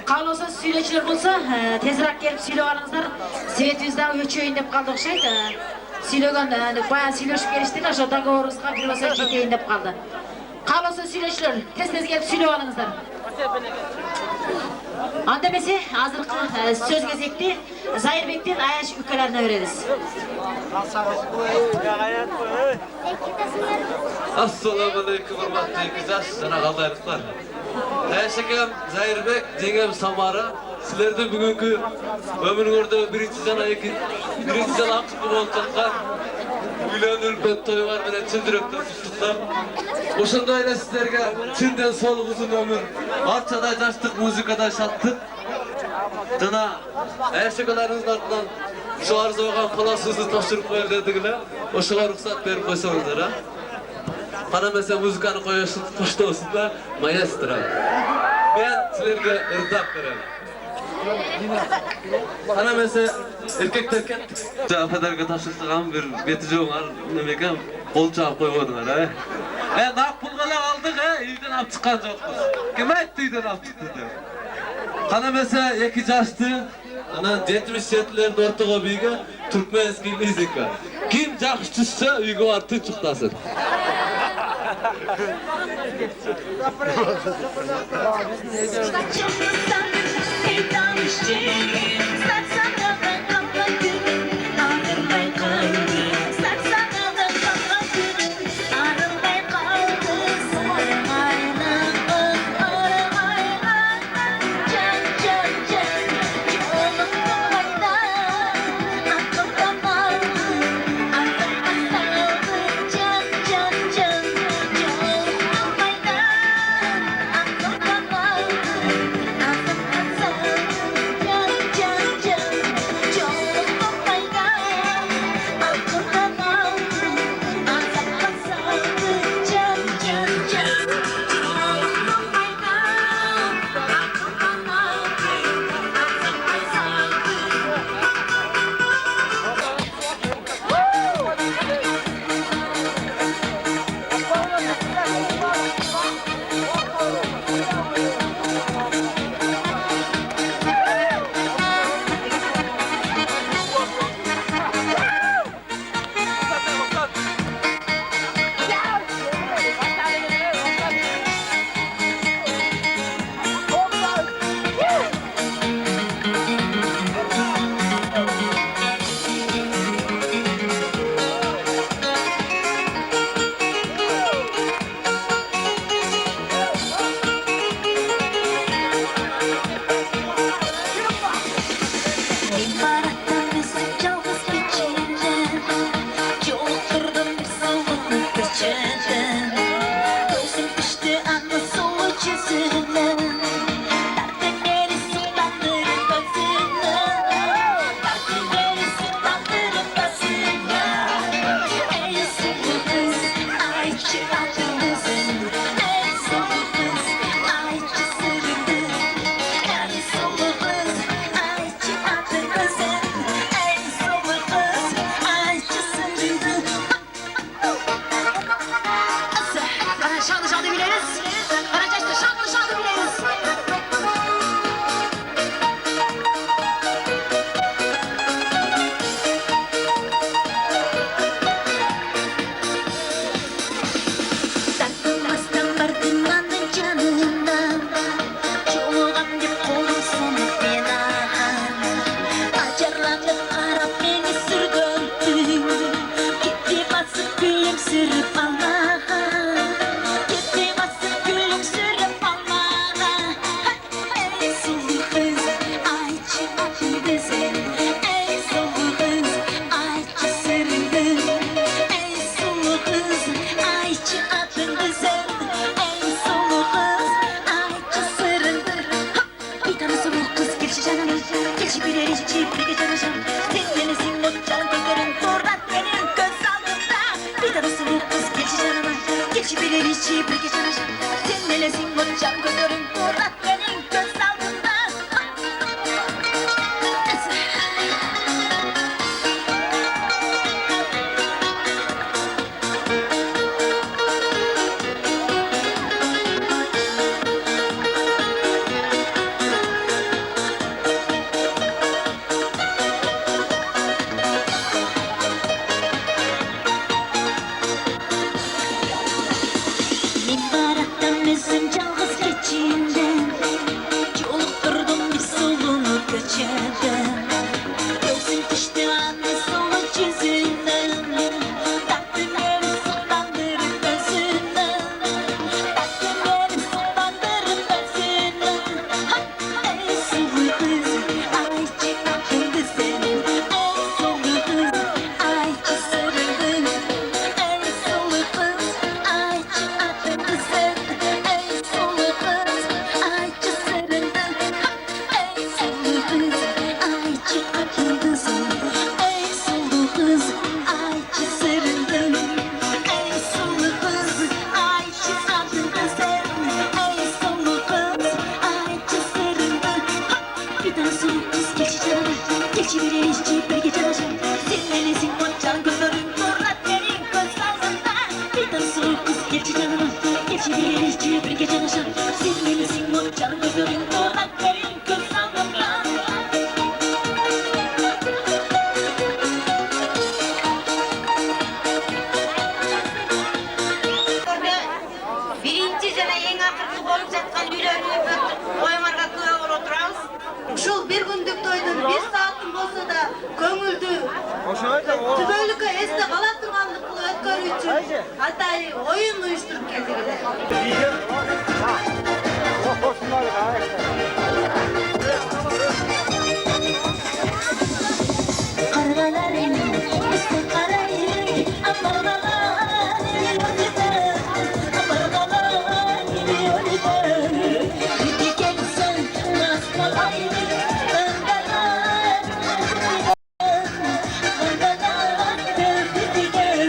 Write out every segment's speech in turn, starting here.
Kalırsa söyleçiler olsa tezrak gelip söylep alыңızдар. Svetimizden öçöйün dep kaldı okşaydı. Söylegen bayağı söyleşip geliştik. Aşağı dogovorumuzga bir olsa jeteyin dep kaldı. Kalırsa söyleçiler tez gelip söylep alыңızдар. Andemese hazırkı söz gezekti. Zahirbek'ten Ayaş ülkelerine veririz. Assalamu alaikum hurmatly kızlar, sana kaldayrıklar. Ayaş akam, Zahirbek, jengem Samara. Sizlerde bugünkü ömrüngörde birinci jana akıpı boltanlar. Uylanır ben toy var mene çıldıraktan tuttuklar. Oşanda ile sizlerge çinden sol uzun ömür. Arçada yaştık, muzikada şattık. Jana ayaşakalarınızın ardından şu arzu olgan palasızı taşırıp koyar dediğine oşuğa ruhsat verip koysanızlar ha. Bana mesela muzikanı koyuyorsun, hoşta olsun da maestro. Ben sizlerge ırdak vereyim. Bana mesela erkek terken Cafer'e taşırsam bir betici var, nemeken kol çağıp koyuyorlar ha. Nak pulgala aldık ha, iyiden ap çıkan yokuz. Kim etti iyiden ap çıktı diyor. Bana mesela iki yaştı, ana 77'lerde ortaga büyüge Türkmen eskili zeka. Kim jakşı düşse uygu artı çıktasın. Delice bir gece neşem Sevmelisin o canım gözlerin Kulakların göz sandığımdan Birinci jana en akırkı bolup жатқан үйлөрү коюмарга күбө болуп отурабыз. Ушул бир күндүк тойдун 1 сааттын болсо да көңүлдү түбөлүккө эсте кала тургандык кылып өткөрүү үчүн атайын оюн уюштуруп келдик эле. Kargaların üstü karayı Amargalar gidiyor Amargalar gidiyor Gitti gelsen nasmalayı Kargalar Kargalar gidiyor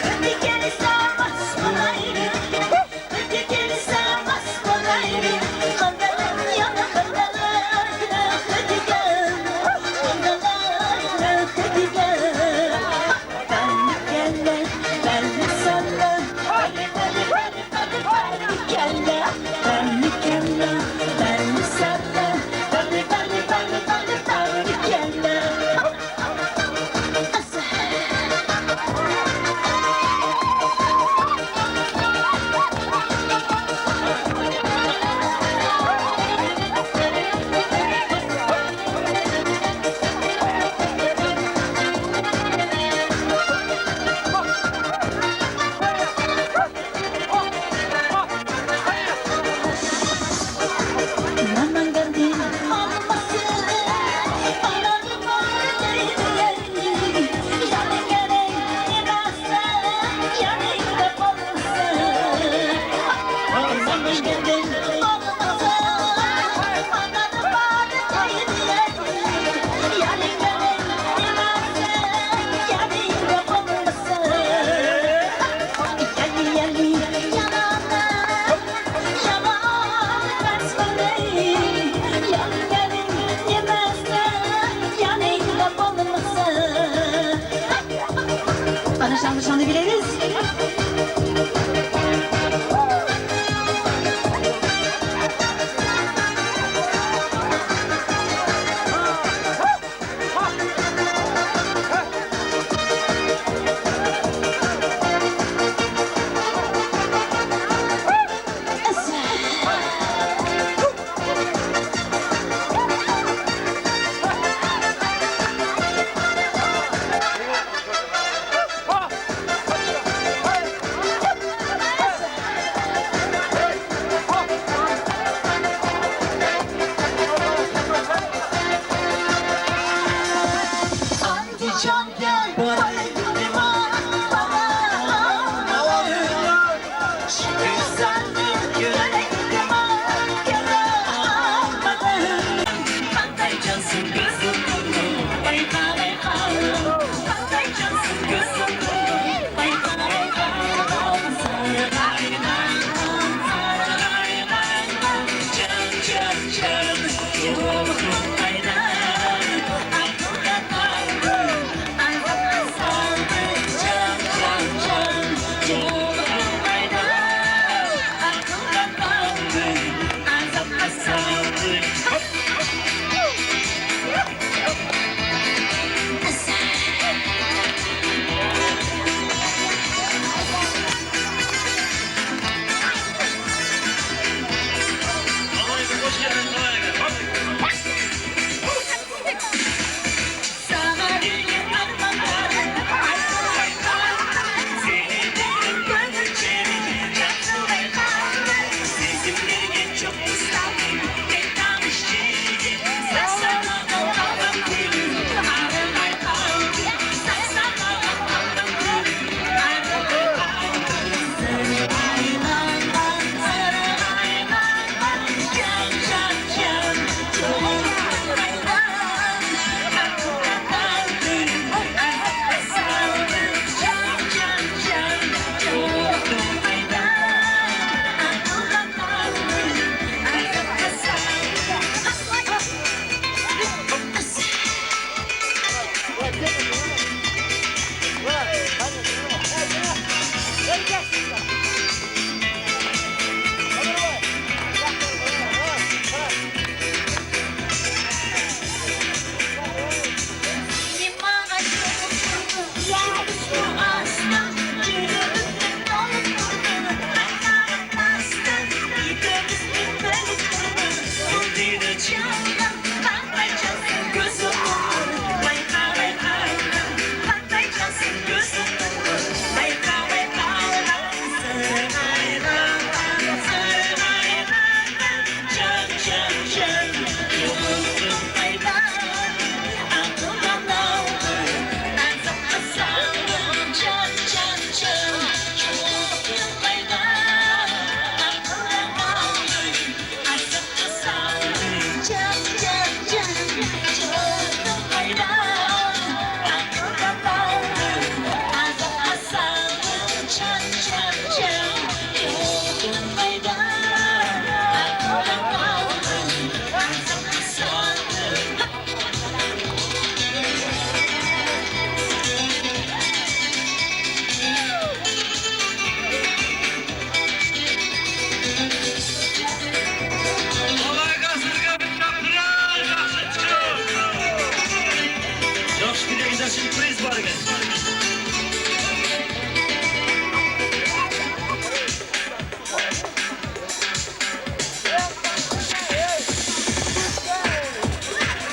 Gitti gelsen nasmalayı Gitti gelsen nasmalayı Kargalar yana kargalar gidiyor Bana şanlı biliriz.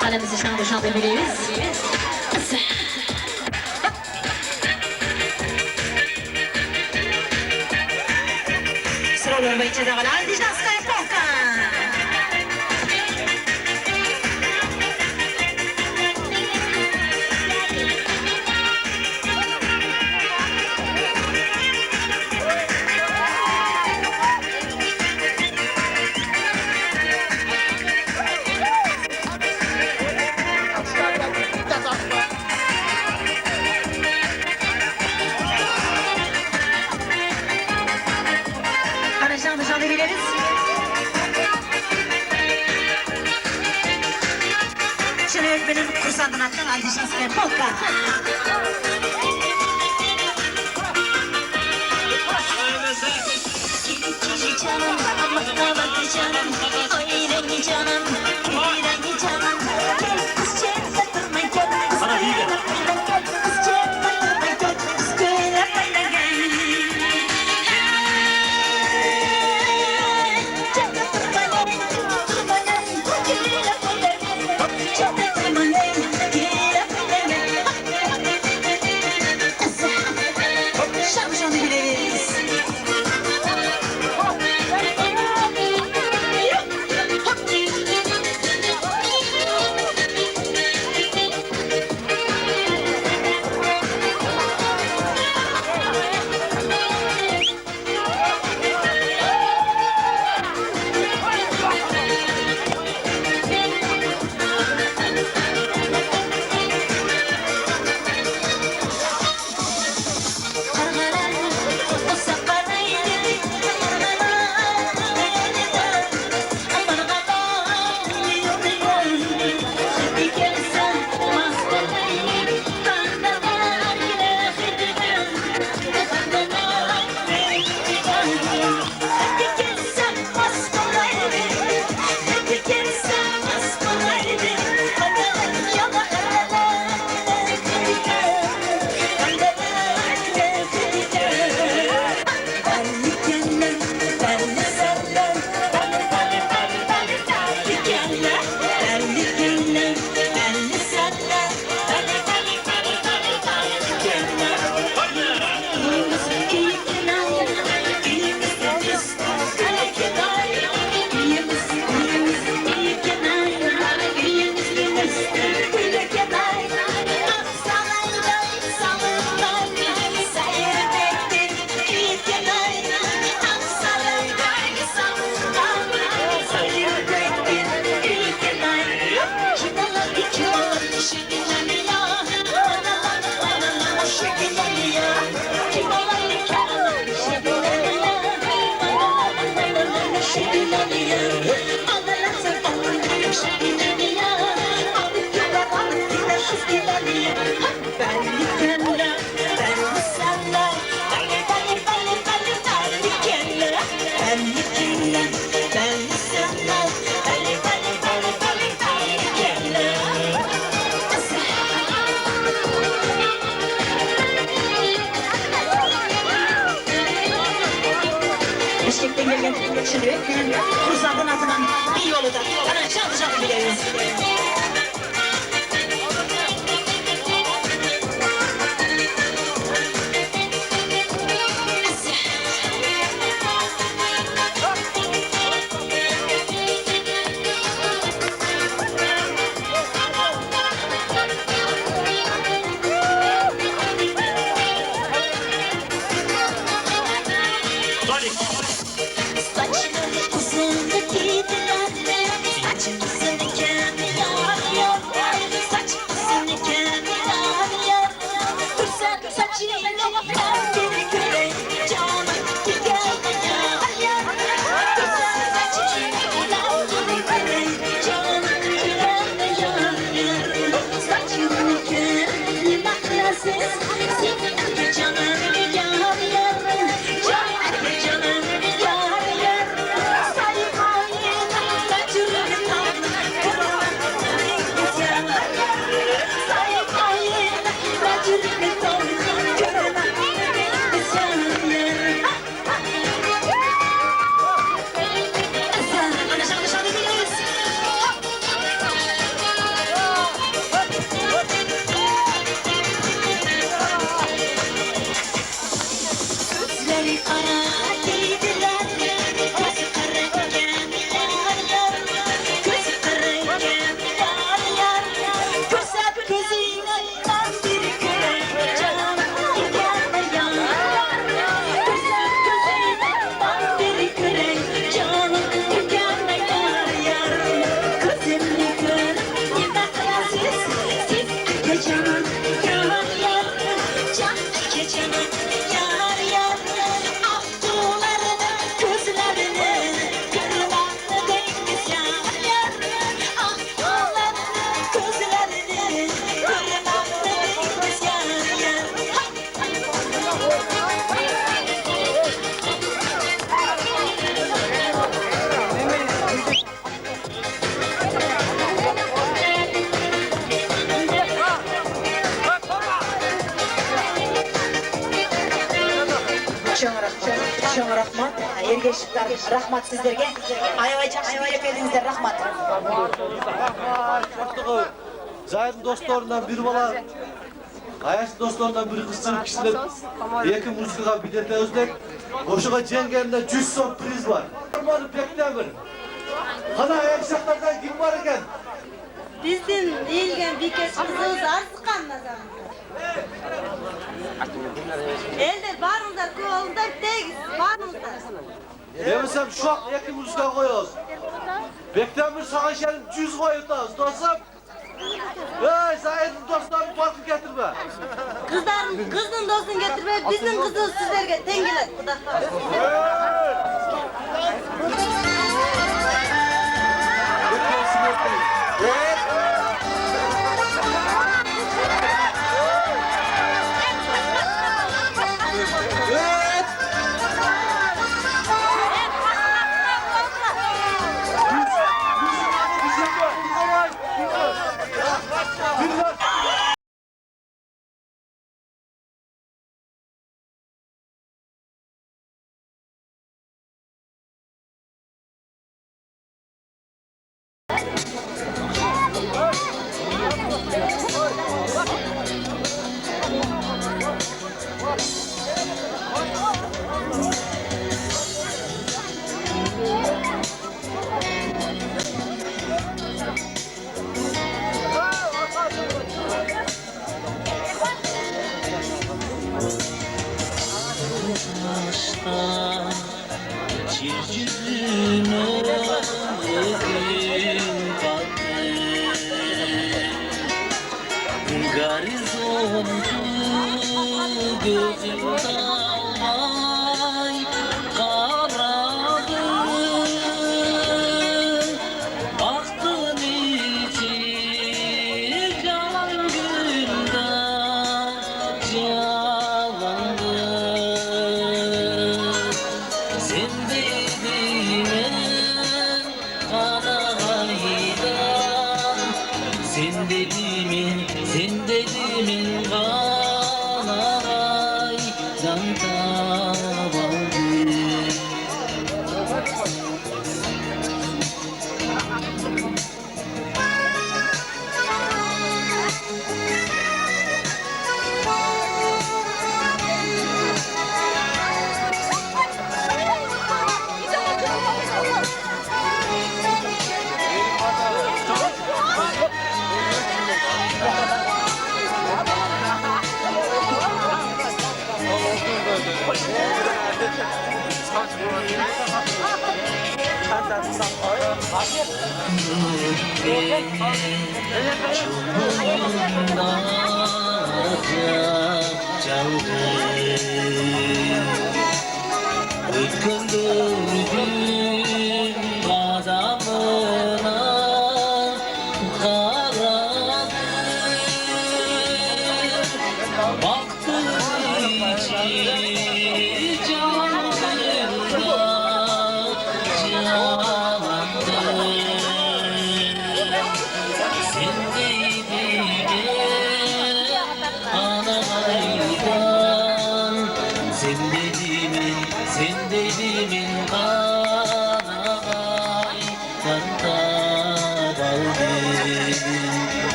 Halimizi şanlı şanlı biliyoruz. Sıralar ve içe dağlar dişnasına epoka. Şanlı şanlı biliriz. Şimdi öğretmenin kursantın hakkında aldişnasına epoka. Canım, ama canım, oy rengi canım, kedi rengi canım. Kız çekme durma gel, kız çekme gel, kız çekme durma gel, kız çekme gel. Eşlikten gelgen şimdi öğretmenin kursantın altından bir yolu da bana şanlı şanlı biliriz. Saçları uzun giydiler, saçımızın kendi yar yar. Saçımızın kendi yar yar. Dursan saçıyla kendini göre, canım bir gel yar yar. Dursan saçıyla kendini göre, canım bir gel yar yar. Saçını kendi maklasız, senin canım bir yar yar. Canım bir canım. Sayın Ergeçlikler, rahmat sizlerge. Aybay жақсы билеп бердиңиздер, rahmat. Zahid'in dostlarından bir bala, Ayaş'ın dostlarından bir kızçılık kişiler, iki muzikaga bilet özlek, Oşuğa cengerinde 100 son priz var. Ormanı Bektemir. Kana Ayşaklardan kim var eken? Біздің елген бекеш қызымыз арзыққан назам. Елдер барыңыздар, көп олыңдар, тегіз, барыңыздар. Demesem şu an iki muzika koyuyoruz. Bektemir Sağaşer'in 100 koyuyoruz dostum. Hey Zahid'in dostlarını farkı getirme. Kыздың досын кетірмей, біздің қызымыз сіздерге тең келеді. Құда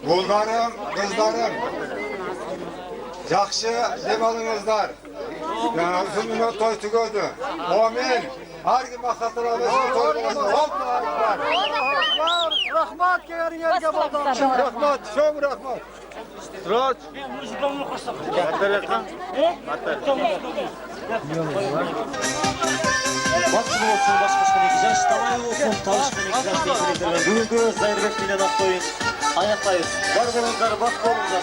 Bulgarım, kızlarım, жақсы дем алыңыздар. Күніне той түгеді. Amin. Әргі мақсаттарымызға той болсын. Rahmat gelerinlerge bakalım. Rahmat, çok rahmat. Rahat. Batarya kan? Batarya. Baskılı olsun, başkasına güzel, şıtamay olsun, tanışkına güzel teknik ederler. Bugünkü Zairbek bilen Aktoy'un ayaktayız. Var bolunlar, bak bolunlar.